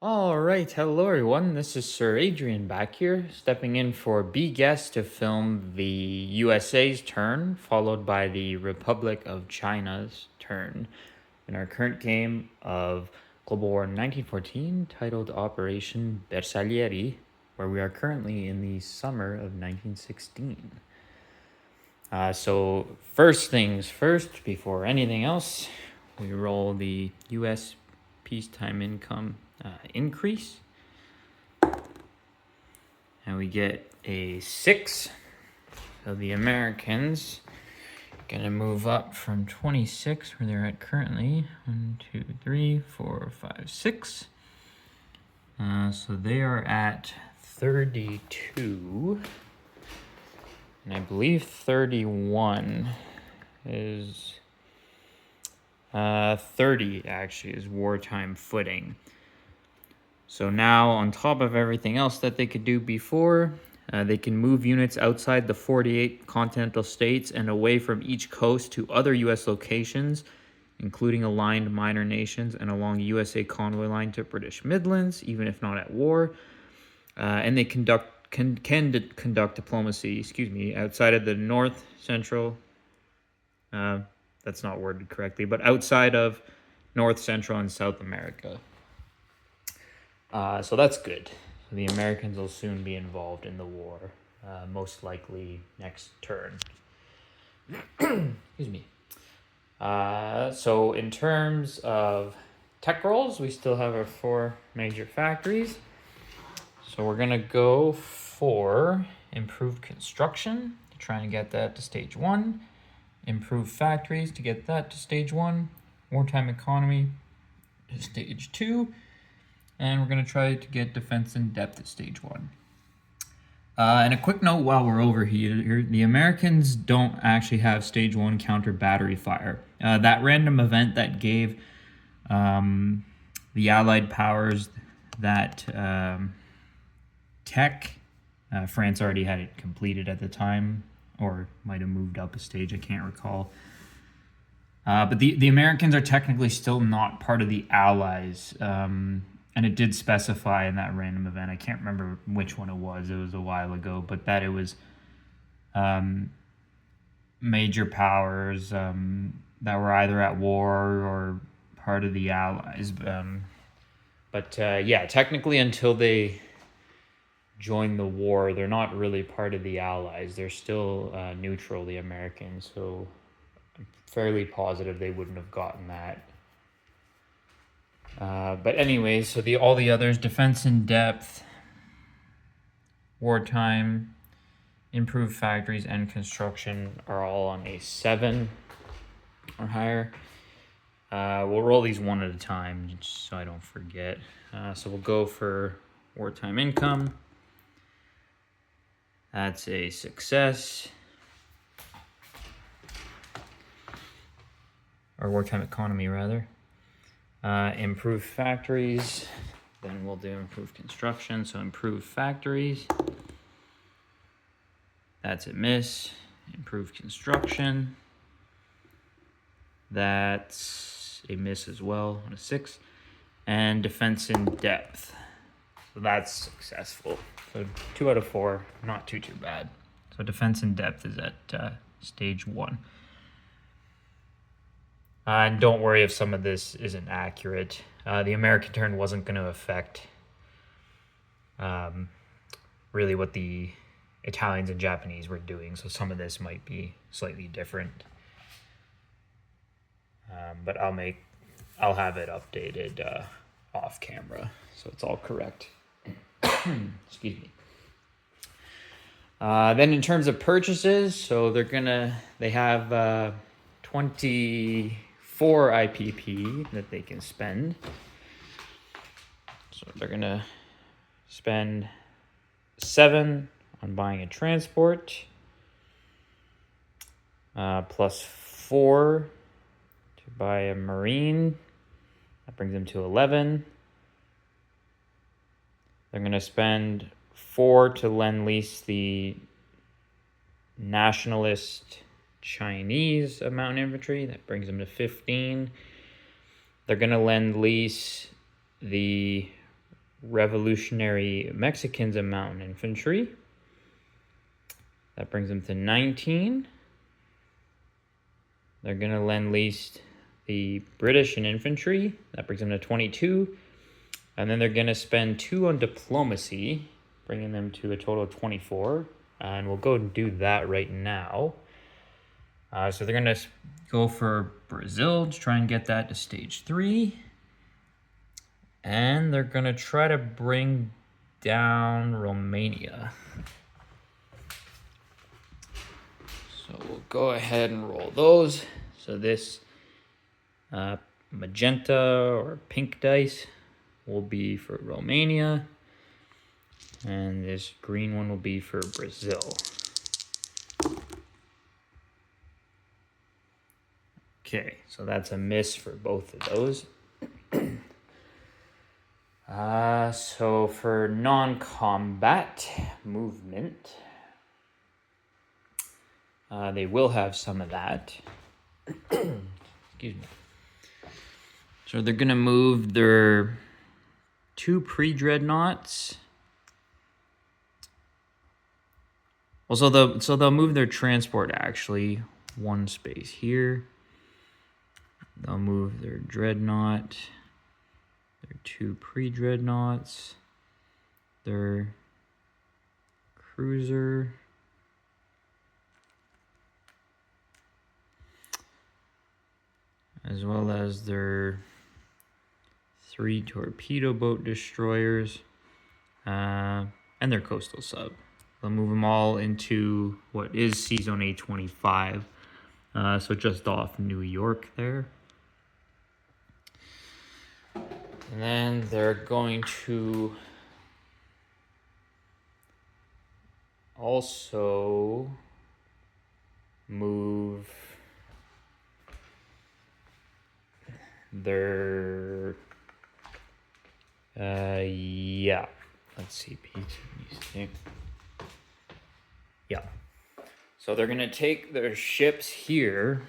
All right, hello everyone. This is Sir Adrian back here, stepping in for B Guest to film the USA's turn, followed by the Republic of China's turn in our current game of Global War 1914, titled Operation Bersaglieri, where we are currently in the summer of 1916. So first things first, before anything else, we roll the U.S. peacetime income increase. And we get a 6. So the Americans gonna move up from 26, where they're at currently. 1, 2, 3, 4, 5, 6. So they are at 32. And I believe 31 is 30 actually is wartime footing. So now, on top of everything else that they could do before, they can move units outside the 48 continental states and away from each coast to other U.S. locations, including aligned minor nations and along U.S.A. convoy line to British Midlands, even if not at war. And they can conduct diplomacy, outside of the North Central. That's not worded correctly, but outside of North, Central, and South America. So that's good. The Americans will soon be involved in the war, most likely next turn. Excuse me. So in terms of tech roles, we still have our 4 major factories. So we're gonna go for improved construction, trying to get that to stage 1. Improved factories to get that to stage 1. Wartime economy to stage 2. And we're going to try to get defense in depth at stage 1. And a quick note while we're over here, the Americans don't actually have stage 1 counter battery fire. That random event that gave the Allied powers that tech, France already had it completed at the time, or might have moved up a stage, I can't recall. But the Americans are technically still not part of the Allies. And it did specify in that random event, I can't remember which one it was a while ago, but that it was major powers that were either at war or part of the Allies. Yeah, technically until they join the war, they're not really part of the Allies. They're still neutral, the Americans, so I'm fairly positive they wouldn't have gotten that. But anyways, so all the others, defense in depth, wartime, improved factories, and construction are all on a 7 or higher. We'll roll these one at a time, just so I don't forget. So we'll go for wartime income. That's a success. Or wartime economy, rather. Improved factories, then we'll do improved construction. So improved factories, that's a miss. Improved construction, that's a miss as well on a 6. And defense in depth, so that's successful. So 2 out of 4, not too bad. So defense in depth is at stage 1. And don't worry if some of this isn't accurate. The American turn wasn't going to affect really what the Italians and Japanese were doing, so some of this might be slightly different. But I'll have it updated off camera, so it's all correct. Excuse me. Then in terms of purchases, so they have 24 IPP that they can spend. So they're gonna spend 7 on buying a transport, plus 4 to buy a marine. That brings them to 11. They're gonna spend 4 to lend lease the nationalist Chinese mountain infantry. That brings them to 15. They're going to lend lease the Revolutionary Mexicans and Mountain Infantry. That brings them to 19. They're going to lend-lease the British and infantry. That brings them to 22. And then they're going to spend 2 on diplomacy, bringing them to a total of 24. And we'll go and do that right now. So they're going to go for Brazil to try and get that to stage 3. And they're going to try to bring down Romania. So we'll go ahead and roll those. So this magenta or pink dice will be for Romania. And this green one will be for Brazil. Okay, so that's a miss for both of those. So for non-combat movement, they will have some of that. Excuse me. So they're gonna move their 2 pre-dreadnoughts. Well, so they'll move their transport actually 1 space here. They'll move their dreadnought, their 2 pre-dreadnoughts, their cruiser, as well as their 3 torpedo boat destroyers, and their coastal sub. They'll move them all into what is Sea Zone A25, so just off New York there. And then they're going to also move their, yeah, let's see, Pete. Yeah. So they're going to take their ships here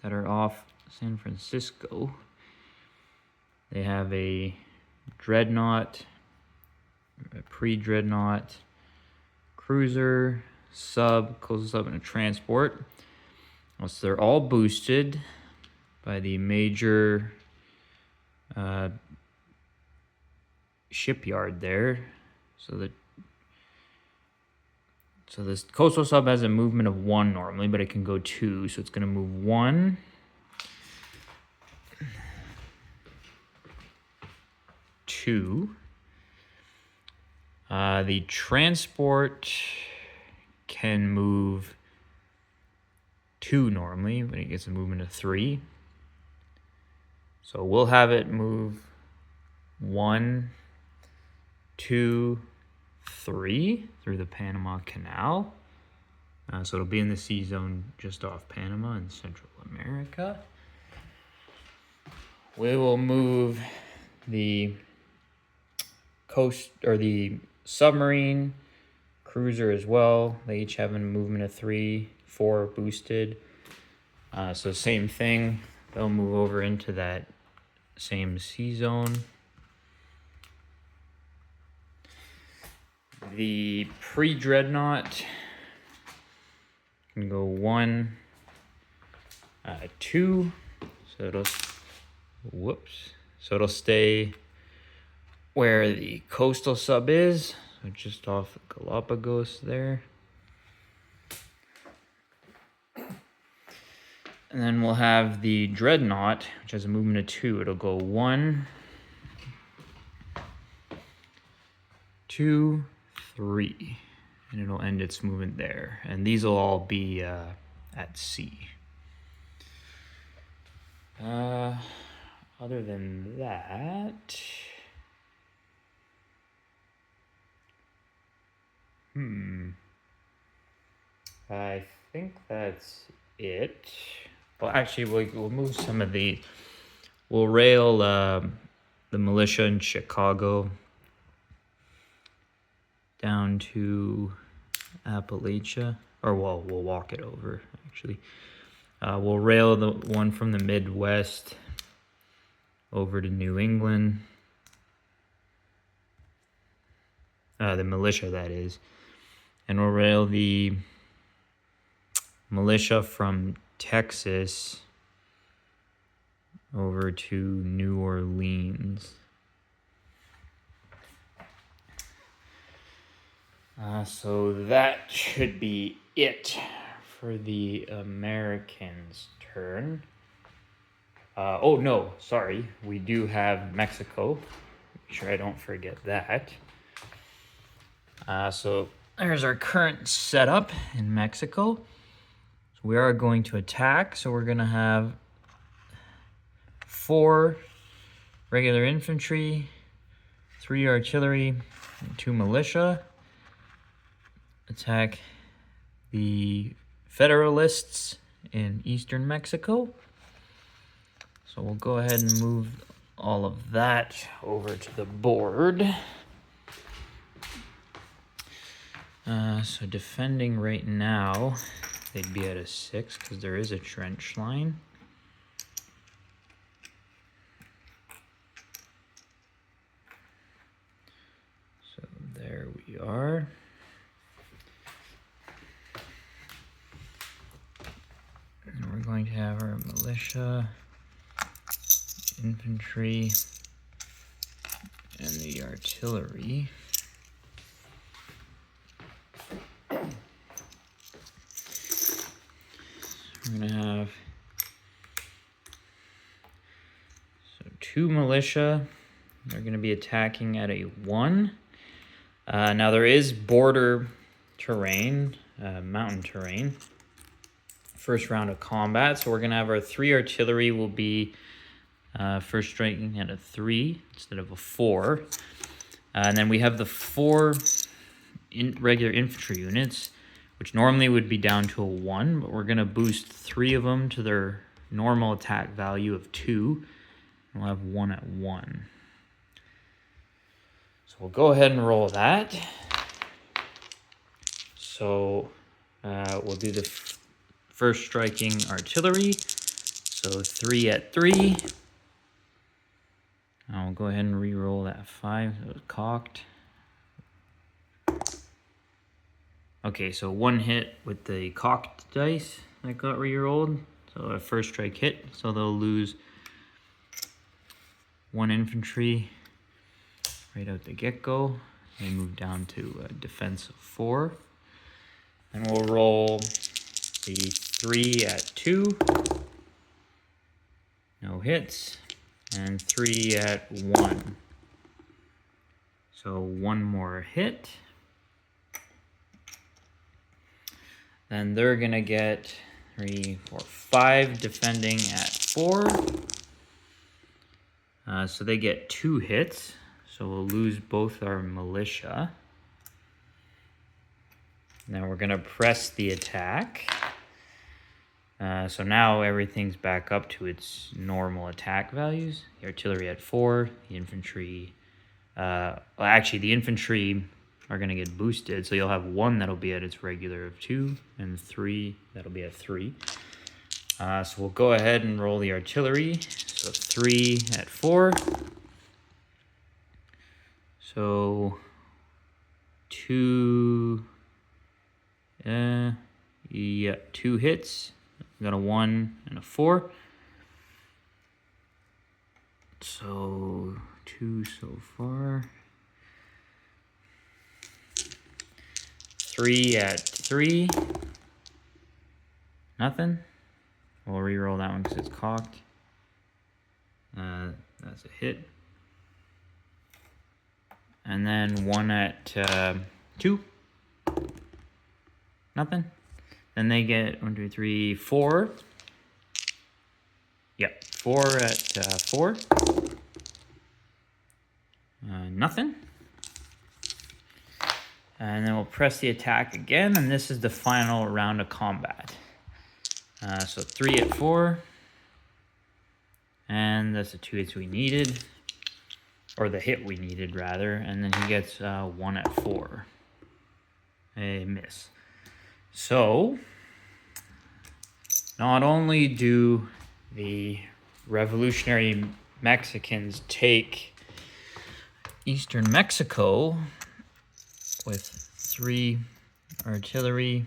that are off San Francisco. They have a dreadnought, a pre-dreadnought, cruiser, sub, coastal sub, and a transport. So they're all boosted by the major shipyard there. So this coastal sub has a movement of 1 normally, but it can go 2. So it's going to move 1. 2. The transport can move 2 normally, but it gets a movement of 3. So we'll have it move 1, 2, 3 through the Panama Canal. So it'll be in the sea zone just off Panama in Central America. We will move the coast or the submarine cruiser as well. They each have a movement of 3, 4 boosted. So same thing. They'll move over into that same sea zone. The pre-dreadnought can go 1, 2. So it'll stay where the coastal sub is, so just off Galapagos there. And then we'll have the dreadnought, which has a movement of 2. It'll go 1, 2, 3, and it'll end its movement there. And these will all be at sea. Other than that, I think that's it. Well, actually, we'll move some of the. We'll rail the militia in Chicago down to Appalachia, or we'll walk it over. Actually, we'll rail the one from the Midwest over to New England. the militia that is, and we'll rail the militia from Texas over to New Orleans. So that should be it for the Americans' turn. Oh no, sorry, we do have Mexico. Make sure I don't forget that. So there's our current setup in Mexico. So we are going to attack. So we're gonna have 4 regular infantry, 3 artillery, and 2 militia. Attack the Federalists in eastern Mexico. So we'll go ahead and move all of that over to the board. So defending right now, they'd be at a 6 because there is a trench line. So there we are. And we're going to have our militia, infantry, and the artillery. We're going to have 2 militia. They're going to be attacking at a 1. Now there is border terrain, mountain terrain. First round of combat, so we're going to have our 3 artillery will be first striking at a 3 instead of a 4. And then we have the 4 regular infantry units, which normally would be down to a 1, but we're going to boost 3 of them to their normal attack value of 2. And we'll have 1 at 1. So we'll go ahead and roll that. So we'll do the first striking artillery. So 3 at 3. I'll go ahead and re-roll that 5. So it was cocked. Okay, so 1 hit with the cocked dice that got re-rolled. So a first strike hit. So they'll lose 1 infantry right out the get-go. They move down to a defense of 4. And we'll roll the 3 at 2. No hits. And 3 at 1. So 1 more hit. Then they're gonna get 3, 4, 5 defending at 4. So they get 2 hits. So we'll lose both our militia. Now we're gonna press the attack. So now everything's back up to its normal attack values. The artillery at 4, the infantry, well actually the infantry are gonna get boosted. So you'll have 1 that'll be at its regular of 2 and 3 that'll be at 3. So we'll go ahead and roll the artillery. So 3 at 4. So 2, yeah, 2 hits. We got a 1 and a 4. So 2 so far. 3 at 3. Nothing. We'll re-roll that one because it's cocked. That's a hit. And then 1 at 2. Nothing. Then they get 1, 2, 3, 4. Yep, 4 at 4. Nothing. And then we'll press the attack again, and this is the final round of combat. So 3 at 4. And that's the 2 hits we needed. Or the hit we needed, rather. And then he gets 1 at 4. A miss. So, not only do the revolutionary Mexicans take eastern Mexico, with 3 artillery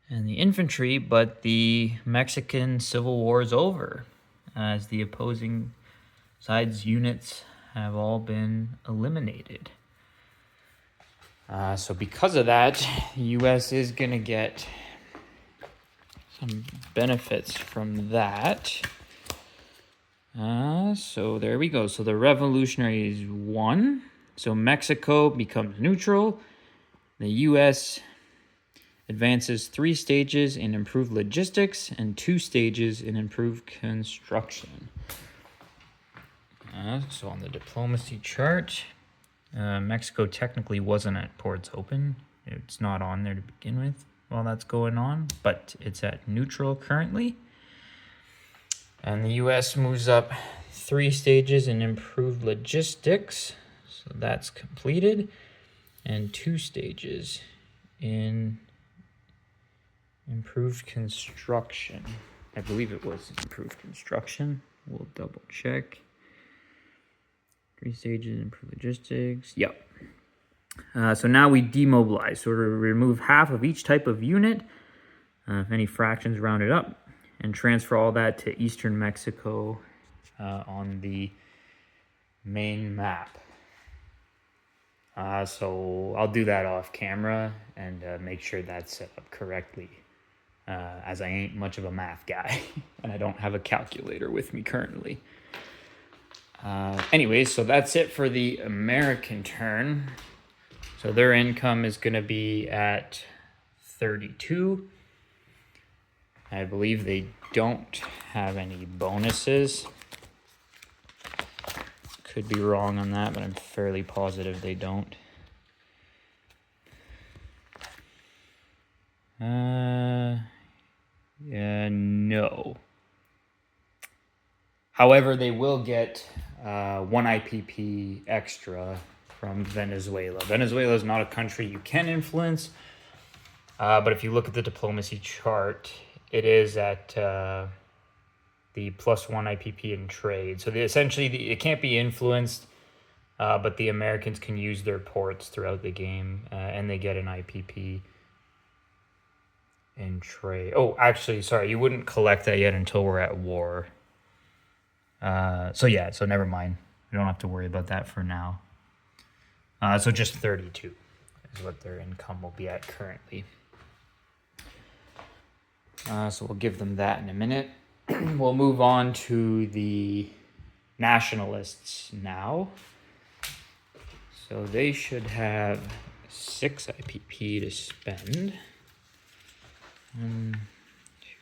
and the infantry, but the Mexican Civil War is over as the opposing sides' units have all been eliminated. So because of that, the U.S. is going to get some benefits from that. So there we go. So the revolutionaries won. So Mexico becomes neutral. The U.S. advances 3 stages in improved logistics and 2 stages in improved construction. So on the diplomacy chart, Mexico technically wasn't at ports open. It's not on there to begin with while that's going on, but it's at neutral currently. And the U.S. moves up 3 stages in improved logistics. So that's completed. And 2 stages in improved construction. I believe it was improved construction. We'll double check. 3 stages in improved logistics. Yep. So now we demobilize. So we remove half of each type of unit, if any fractions rounded up, and transfer all that to eastern Mexico on the main map. So I'll do that off camera and make sure that's set up correctly, as I ain't much of a math guy and I don't have a calculator with me currently. Anyways, so that's it for the American turn. So their income is going to be at 32. I believe they don't have any bonuses. Could be wrong on that, but I'm fairly positive they don't. Yeah, no. However, they will get 1 IPP extra from Venezuela. Venezuela is not a country you can influence, but if you look at the diplomacy chart, it is at the +1 IPP in trade. So essentially, it can't be influenced, but the Americans can use their ports throughout the game, and they get an IPP in trade. Oh, actually, sorry, you wouldn't collect that yet until we're at war. So never mind. We don't have to worry about that for now. So just 32 is what their income will be at currently. So we'll give them that in a minute. We'll move on to the nationalists now. So they should have 6 IPP to spend. 1,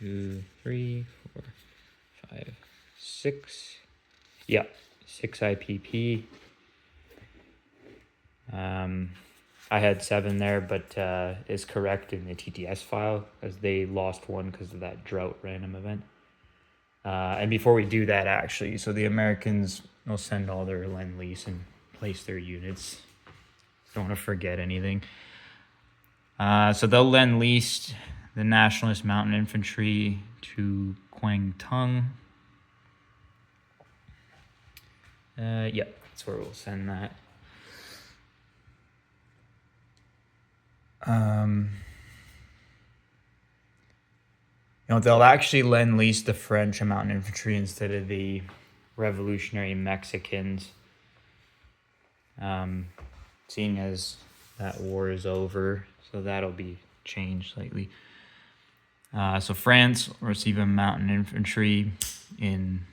2, 3, 4, 5, 6. Yeah, 6 IPP. I had 7 there, but is correct in the TTS file as they lost 1 because of that drought random event. And before we do that, actually, so the Americans will send all their Lend-Lease and place their units. Don't want to forget anything. So they'll Lend-Lease the Nationalist Mountain Infantry to Quang Tung. That's where we'll send that. They'll actually Lend-Lease the French mountain infantry instead of the revolutionary Mexicans. Seeing as that war is over, so that'll be changed slightly. So France will receive a mountain infantry in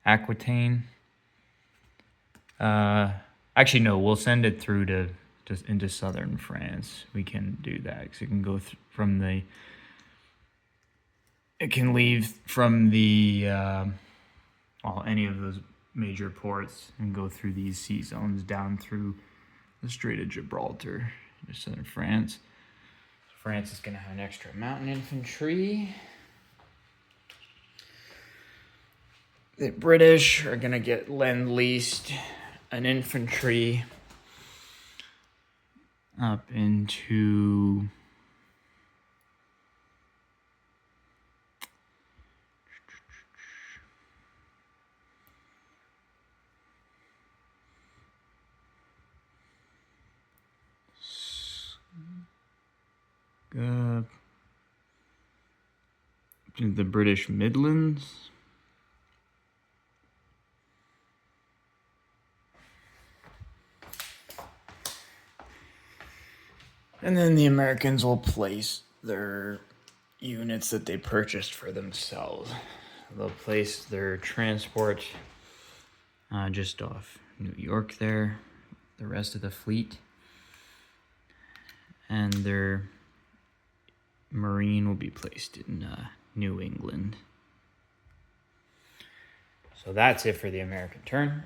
Aquitaine. Actually, no, we'll send it through to just into southern France. We can do that because it can go from the. It can leave from the any of those major ports and go through these sea zones down through the Strait of Gibraltar into southern France. So France is going to have an extra mountain infantry. The British are going to get Lend-Leased an infantry up into the British Midlands. And then the Americans will place their units that they purchased for themselves. They'll place their transport just off New York there, the rest of the fleet. And their marine will be placed in New England. So that's it for the American turn.